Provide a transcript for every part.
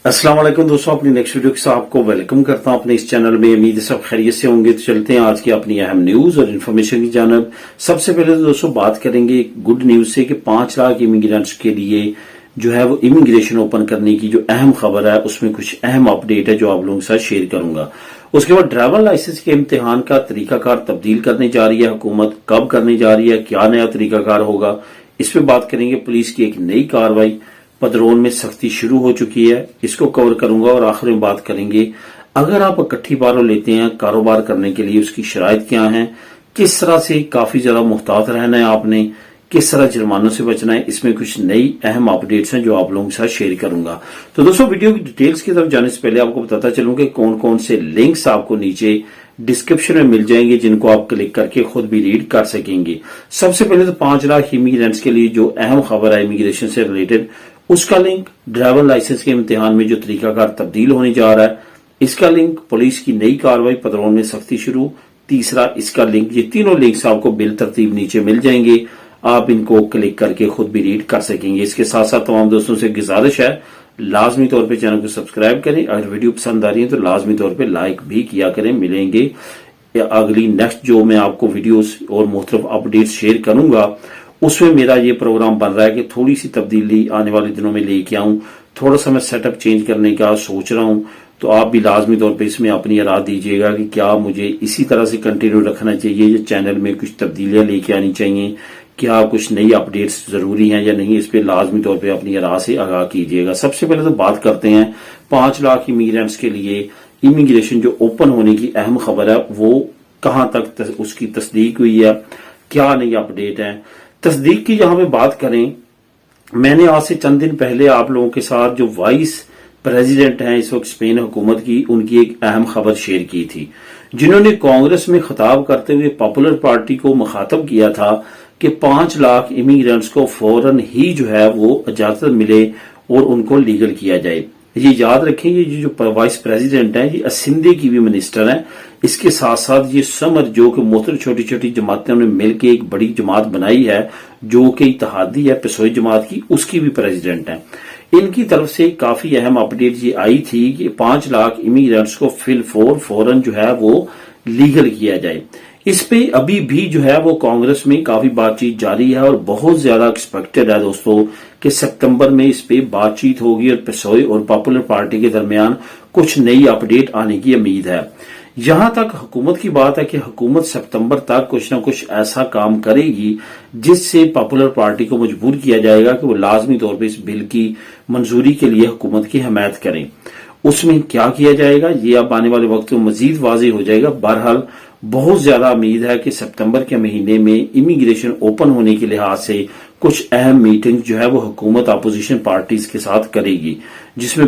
अस्सलाम वालेकुम दोस्तों, अपनी नेक्स्ट वीडियो के साथ आपको वेलकम करता हूं अपने इस चैनल में। उम्मीद है सब खैरियत से होंगे। तो चलते हैं आज की अपनी अहम न्यूज और इन्फॉर्मेशन की जानब। सबसे पहले तो दोस्तों बात करेंगे गुड न्यूज से कि 5 लाख इमिग्रेंट्स के लिए जो है वो इमिग्रेशन ओपन करने की जो अहम खबर है उसमें कुछ अहम अपडेट है जो आप लोगों के साथ शेयर करूंगा। उसके बाद ड्राइवर लाइसेंस के इम्तिहान का तरीकाकार तब्दील करने जा रही है हुकूमत, कब करने जा रही है, क्या नया तरीकाकार होगा, इस पे बात करेंगे। पुलिस की एक नई कार्रवाई, पदरोन में सख्ती शुरू हो चुकी है, इसको कवर करूंगा। और आखिर में बात करेंगे अगर आप इकट्ठी बारों लेते हैं कारोबार करने के लिए उसकी शराइत क्या है, किस तरह से काफी ज्यादा मुहतात रहना है आपने, किस तरह जुर्मानों से बचना है, इसमें कुछ नई अहम अपडेट्स हैं जो आप लोगों के साथ शेयर करूंगा। तो दोस्तों वीडियो की डिटेल्स की तरफ जाने से पहले आपको बताता चलूं कि कौन कौन से लिंक्स आपको नीचे डिस्क्रिप्शन में मिल जाएंगे जिनको आप क्लिक करके खुद भी रीड कर सकेंगे। सबसे पहले तो 5 लाख इमिग्रेंट्स के लिए जो अहम खबर है इमिग्रेशन से रिलेटेड, उसका लिंक, ड्राइवर लाइसेंस के इम्तिहान में जो तरीकाकार तब्दील होने जा रहा है इसका लिंक, पुलिस की नई कार्रवाई, पदरों में सख्ती शुरू, तीसरा इसका लिंक। ये तीनों लिंक्स आपको बिल तरतीब नीचे मिल जाएंगे, आप इनको क्लिक करके खुद भी रीड कर सकेंगे। इसके साथ साथ तमाम दोस्तों से गुजारिश है लाजमी तौर पे चैनल को सब्सक्राइब करें, अगर वीडियो पसंद आ रही है तो लाजमी तौर पे लाइक भी किया करें। मिलेंगे अगली नेक्स्ट जो मैं आपको वीडियोस और मुख्तलिफ अपडेट्स शेयर करूंगा उसमें मेरा ये प्रोग्राम बन रहा है कि थोड़ी सी तब्दीली आने वाले दिनों में लेके आऊं, थोड़ा सा मैं सेटअप चेंज करने का सोच रहा हूं। तो आप भी लाजमी तौर पे इसमें अपनी राय दीजिएगा कि क्या मुझे इसी तरह से कंटिन्यू रखना चाहिए या चैनल में कुछ तब्दीलियां लेके आनी चाहिए, क्या कुछ नई अपडेट्स जरूरी हैं या नहीं, इस पे लाजमी तौर पे अपनी राय से आगाह कीजिएगा। सबसे पहले तो बात करते हैं 5 लाख इमिग्रेंट्स के लिए इमिग्रेशन जो ओपन होने की अहम खबर है वो कहां तक उसकी तस्दीक हुई है, क्या नई अपडेट है। तस्दीक की जहां पे बात करें, मैंने आज से चंद दिन पहले आप लोगों के साथ जो वाइस प्रेसिडेंट हैं इस वक्त स्पेन हुकूमत की, उनकी एक अहम खबर शेयर की थी, जिन्होंने कांग्रेस में खिताब करते हुए पॉपुलर पार्टी को मुखातब किया था कि 5 लाख इमिग्रेंट्स को फौरन ही जो है वो इजाजत मिले और उनको लीगल किया जाए। ये याद रखें, ये जो वाइस प्रेसिडेंट हैं ये सिंधे की भी मिनिस्टर हैं। इसके साथ साथ ये समर जो कि मुख्तलिफ छोटी छोटी जमातें ने मिलकर एक बड़ी जमात बनाई है जो कि इत्तेहादी है पिसोई जमात की, उसकी भी प्रेसिडेंट हैं। इनकी तरफ से काफी अहम अपडेट ये आई थी कि 5 लाख इमिग्रेंट्स को फौरन जो है वो लीगल किया जाए। इस पे अभी भी जो है वो कांग्रेस में काफी बातचीत जारी है और बहुत ज्यादा एक्सपेक्टेड है दोस्तों कि सितंबर में इस पे बातचीत होगी और पिसोई और पॉपुलर पार्टी के दरमियान कुछ नई अपडेट आने की उम्मीद है। यहां तक हुकूमत की बात है कि हुकूमत सितंबर तक कुछ न कुछ ऐसा काम करेगी जिससे पॉपुलर पार्टी को मजबूर किया जाएगा कि वो लाजमी तौर पर इस बिल की मंजूरी के लिए हुकूमत की हमायत करें। उसमें क्या किया जाएगा ये अब आने वाले वक्त में मजीद वाज़ेह हो जाएगा। बहरहाल बहुत ज्यादा उम्मीद है कि सितंबर के महीने में इमिग्रेशन ओपन होने के लिहाज से कुछ अहम मीटिंग जो है वो हुकूमत अपोजिशन पार्टीज के साथ करेगी, जिसमें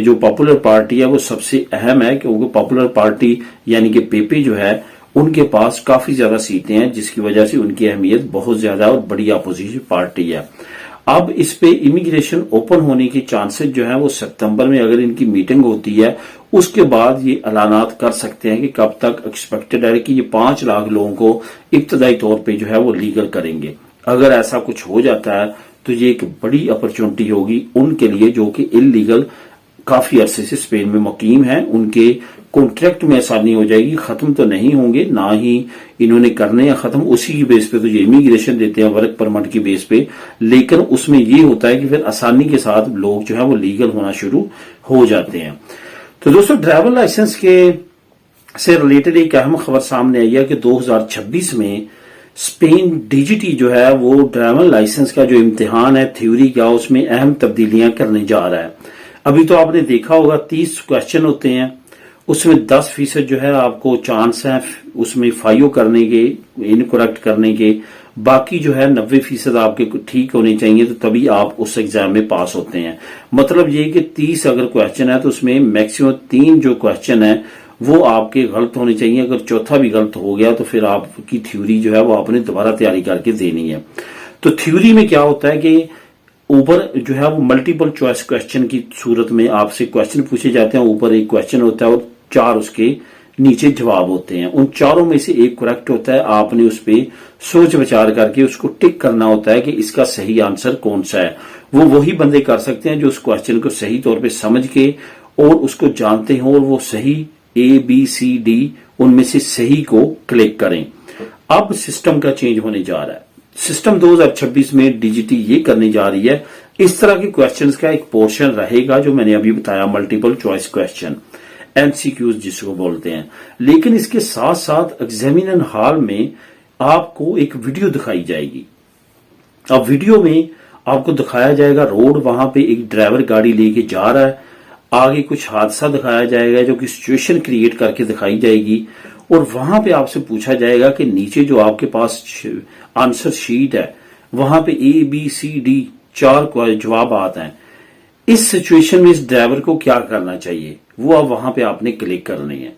जो पॉपुलर पार्टी है वो सबसे अहम है क्योंकि पॉपुलर पार्टी यानी कि पेपे जो है उनके पास काफी ज्यादा सीटें हैं जिसकी वजह से उनकी अहमियत बहुत ज्यादा और बड़ी अपोजिशन पार्टी है। अब इस पे इमिग्रेशन ओपन होने के चांसेस जो है वो सितंबर में अगर इनकी मीटिंग होती है उसके बाद ये ऐलानात कर सकते हैं कि कब तक एक्सपेक्टेड है कि ये 5 लाख लोगों को इब्तदाई तौर पे जो है वो लीगल करेंगे। अगर ऐसा कुछ हो जाता है तो ये एक बड़ी अपॉर्चुनिटी होगी उनके लिए जो कि इलीगल काफी अरसे से स्पेन में मुकीम है, उनके कॉन्ट्रैक्ट में आसानी हो जाएगी, खत्म तो नहीं होंगे, ना ही इन्होंने करने या खत्म उसी की बेस पे तो ये इमिग्रेशन देते हैं वर्क परमिट की बेस पे, लेकिन उसमें ये होता है कि फिर आसानी के साथ लोग जो है वो लीगल होना शुरू हो जाते हैं। तो दोस्तों ड्राइवर लाइसेंस के से रिलेटेड एक अहम खबर सामने आई है कि 2026 में स्पेन डीजीटी जो है वो ड्राइवर लाइसेंस का जो इम्तिहान है थ्योरी का उसमें अहम तब्दीलियां करने जा रहा है। अभी तो आपने देखा होगा 30 क्वेश्चन होते हैं, उसमें 10% जो है आपको चांस है उसमें फाइयो करने के, इनकरेक्ट करने के, बाकी जो है 90% आपके ठीक होने चाहिए तो तभी आप उस एग्जाम में पास होते हैं। मतलब ये कि 30 अगर क्वेश्चन है तो उसमें मैक्सिमम 3 जो क्वेश्चन है वो आपके गलत होने चाहिए। अगर चौथा भी गलत हो गया तो फिर आपकी थ्योरी जो है वो आपने दोबारा तैयारी करके देनी है। तो थ्योरी में क्या होता है कि ऊपर जो है वो मल्टीपल चॉइस क्वेश्चन की सूरत में आपसे क्वेश्चन पूछे जाते हैं, ऊपर एक क्वेश्चन होता है और 4 उसके नीचे जवाब होते हैं, उन चारों में से एक करेक्ट होता है। आपने उस पे सोच विचार करके उसको टिक करना होता है कि इसका सही आंसर कौन सा है। वो वही बंदे कर सकते हैं जो उस क्वेश्चन को सही तौर पे समझ के और उसको जानते हो और वो सही ABCD उनमें से सही को क्लिक करें। अब सिस्टम का चेंज होने जा रहा है। सिस्टम 2026 में DGT ये करने जा रही है, इस तरह के क्वेश्चंस का एक पोर्शन रहेगा जो मैंने अभी बताया, मल्टीपल चॉइस क्वेश्चन, MCQs जिसको बोलते हैं। लेकिन इसके साथ साथ एग्जामिनर हॉल में आपको एक वीडियो दिखाई जाएगी। अब वीडियो में आपको दिखाया जाएगा रोड, वहां पे एक ड्राइवर गाड़ी लेके जा रहा है, आगे कुछ हादसा दिखाया जाएगा जो कि सिचुएशन क्रिएट करके दिखाई जाएगी, और वहां पे आपसे पूछा जाएगा कि नीचे जो आपके पास आंसर शीट है वहां पे ABCD 4 जवाब आते हैं। इस सिचुएशन में इस ड्राइवर को क्या करना चाहिए वो अब वहां पे आपने क्लिक करनी है,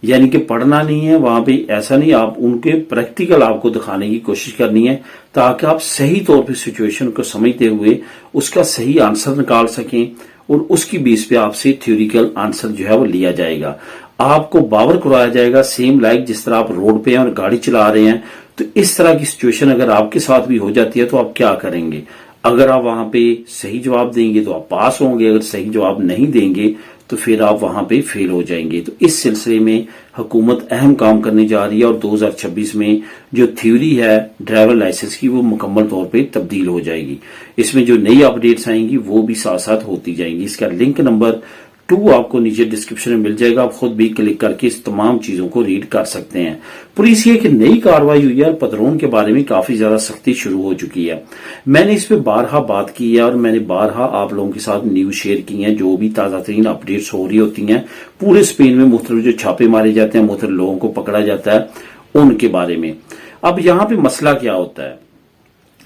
यानी कि पढ़ना नहीं है वहां पे, ऐसा नहीं, आप उनके प्रैक्टिकल आपको दिखाने की कोशिश करनी है ताकि आप सही तौर पे सिचुएशन को समझते हुए उसका सही आंसर निकाल सकें और उसकी बेस पे आपसे थ्योरिकल आंसर जो है वो लिया जाएगा। आपको बावर करवाया जाएगा सेम लाइक जिस तरह आप रोड पे हैं और गाड़ी चला रहे हैं। तो इस तरह की सिचुएशन अगर आपके साथ भी हो जाती है तो आप क्या करेंगे? अगर आप वहां पे सही जवाब देंगे तो आप पास होंगे, अगर सही जवाब नहीं देंगे तो फिर आप वहां पे फेल हो जाएंगे। तो इस सिलसिले में हुकूमत अहम काम करने जा रही है और 2026 में जो थ्योरी है ड्राइवर लाइसेंस की वो मुकम्मल तौर पे तब्दील हो जाएगी। इसमें जो नई अपडेट्स आएंगी वो भी साथ साथ होती जाएंगी। इसका लिंक नंबर 2 आपको नीचे डिस्क्रिप्शन में मिल जाएगा, आप खुद भी क्लिक करके इस तमाम चीजों को रीड कर सकते हैं। पुलिस ये कि नई कार्रवाई हुई है और पदरों के बारे में काफी ज्यादा सख्ती शुरू हो चुकी है। मैंने इस पे बारहा बात की है और मैंने बारहा आप लोगों के साथ न्यूज शेयर की है, जो भी ताजा तरीन अपडेट्स हो रही होती हैं पूरे स्पेन में मुख्तलिफ जो छापे मारे जाते हैं, मुख्तलिफ लोगों को पकड़ा जाता है, उनके बारे में। अब यहाँ पे मसला क्या होता है?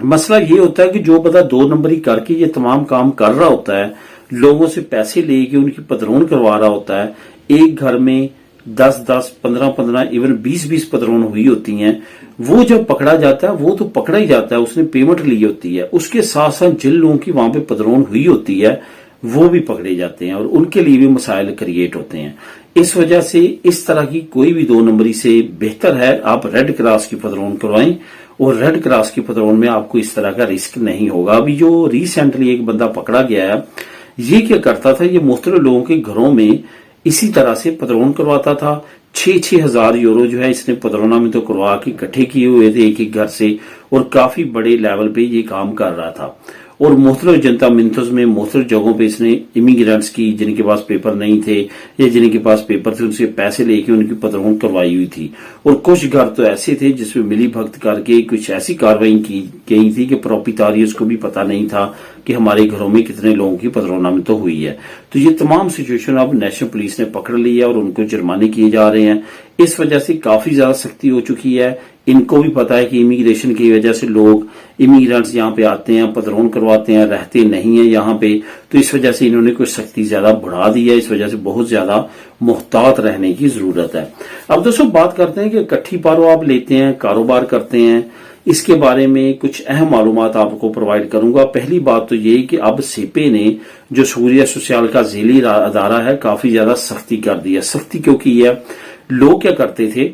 मसला ये होता है कि जो बंदा 2 नंबरी करके ये तमाम काम कर रहा होता है, लोगों से पैसे लेके उनकी पदरोन करवा रहा होता है, एक घर में 10-10, 15-15, इवन 20-20 पदरोन हुई होती हैं, वो जब पकड़ा जाता है वो तो पकड़ा ही जाता है, उसने पेमेंट ली होती है, उसके साथ साथ जिन लोगों की वहां पे पदरोन हुई होती है वो भी पकड़े जाते हैं और उनके लिए भी मसाइल क्रिएट होते हैं। इस वजह से इस तरह की कोई भी 2 नंबरी से बेहतर है आप रेड क्रॉस की पदरोन करवाएं, और रेड क्रॉस की पदरोन में आपको इस तरह का रिस्क नहीं होगा। अभी जो रिसेंटली एक बंदा पकड़ा गया है, ये क्या करता था, ये मुख्तलिफ लोगों के घरों में इसी तरह से पदरोन करवाता था। 6-6 हजार यूरो जो है इसने पदरोना में तो करवा के इकट्ठे किए हुए थे एक एक घर से, और काफी बड़े लेवल पे ये काम कर रहा था। और मुख्तलिफ जनता मिनतों में मुख्तलिफ जगहों पे इसने इमिग्रेंट्स की जिनके पास पेपर नहीं थे या जिनके पास पेपर थे उनसे पैसे लेके उनकी पदरोन करवाई हुई थी। और कुछ घर तो ऐसे थे जिसमें मिली भगत करके कुछ ऐसी कार्रवाई की गई थी कि प्रोपिटारियस को भी पता नहीं था कि हमारे घरों में कितने लोगों की पदरोना में तो हुई है। तो ये तमाम सिचुएशन अब नेशनल पुलिस ने पकड़ ली है और उनको जुर्माने किए जा रहे हैं। इस वजह से काफी ज्यादा सख्ती हो चुकी है। इनको भी पता है कि इमिग्रेशन की वजह से लोग इमिग्रेंट्स यहाँ पे आते हैं, पदरोन करवाते हैं, रहते नहीं है यहाँ पे, तो इस वजह से इन्होंने कुछ सख्ती ज्यादा बढ़ा दी है। इस वजह से बहुत ज्यादा मुहतात रहने की जरूरत है। अब दोस्तों बात करते हैं कि इकट्ठी पारो आप लेते हैं, कारोबार करते हैं, इसके बारे में कुछ अहम मालूमात आपको प्रोवाइड करूंगा। पहली बात तो ये कि अब सेपे ने जो सूर्या सोशल का झेली अदारा है काफी ज्यादा सख्ती कर दी है। सख्ती क्यों की है? लोग क्या करते थे,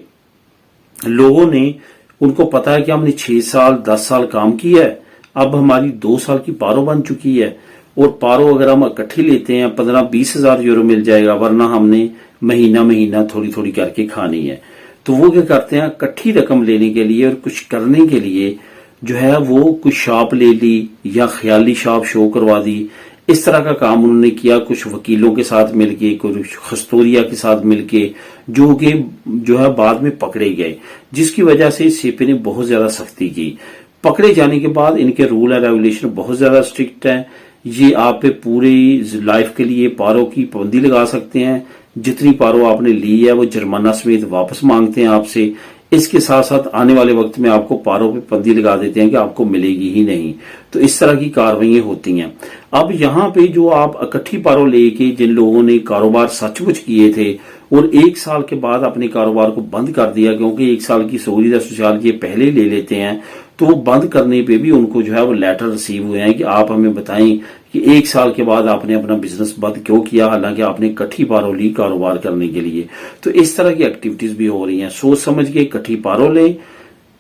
लोगों ने, उनको पता है कि हमने 6 साल 10 साल काम किया है, अब हमारी 2 साल की पारो बन चुकी है, और पारो अगर हम इकट्ठी लेते हैं 15-20 हजार यूरो मिल जाएगा, वरना हमने महीना महीना थोड़ी थोड़ी करके खानी है। तो वो क्या करते हैं, इकट्ठी रकम लेने के लिए और कुछ करने के लिए जो है वो कुछ शॉप ले ली या ख्याली शॉप शो करवा दी। इस तरह का काम उन्होंने किया, कुछ वकीलों के साथ मिलके, कुछ खस्तूरिया के साथ मिलके, जो कि जो है बाद में पकड़े गए, जिसकी वजह से सीपी ने बहुत ज्यादा सख्ती की। पकड़े जाने के बाद इनके रूल एंड रेगुलेशन बहुत ज्यादा स्ट्रिक्ट है। ये आप पे पूरी लाइफ के लिए पारो की पाबंदी लगा सकते हैं। जितनी पारो आपने ली है वो जुर्माना समेत वापस मांगते हैं आपसे। इसके साथ साथ आने वाले वक्त में आपको पारों पे पाबंदी लगा देते हैं कि आपको मिलेगी ही नहीं। तो इस तरह की कार्रवाइयां होती हैं। अब यहाँ पे जो आप इकट्ठी पारो लेके जिन लोगों ने कारोबार सचमुच किए थे और 1 साल के बाद अपने कारोबार को बंद कर दिया, क्योंकि 1 साल की सहूलियत सोशल ये पहले ले लेते हैं, تو وہ بند کرنے پہ بھی ان کو جو ہے وہ لیٹر ریسیو ہوئے ہیں کہ آپ ہمیں بتائیں کہ 1 سال کے بعد آپ نے اپنا بزنس بند کیوں کیا، حالانکہ آپ نے کٹھی پارو لی کاروبار کرنے کے لیے۔ تو اس طرح کی ایکٹیویٹیز بھی ہو رہی ہیں، سوچ سمجھ کے کٹھی پارو لیں،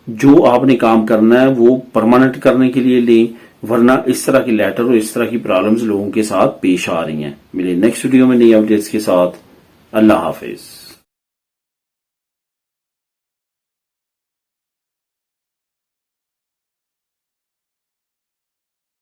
جو آپ نے کام کرنا ہے وہ پرماننٹ کرنے کے لیے لیں، ورنہ اس طرح کی لیٹر اور اس طرح کی پرابلمز لوگوں کے ساتھ پیش آ رہی ہیں۔ ملے نیکسٹ ویڈیو میں نئی اپڈیٹس کے ساتھ، اللہ حافظ۔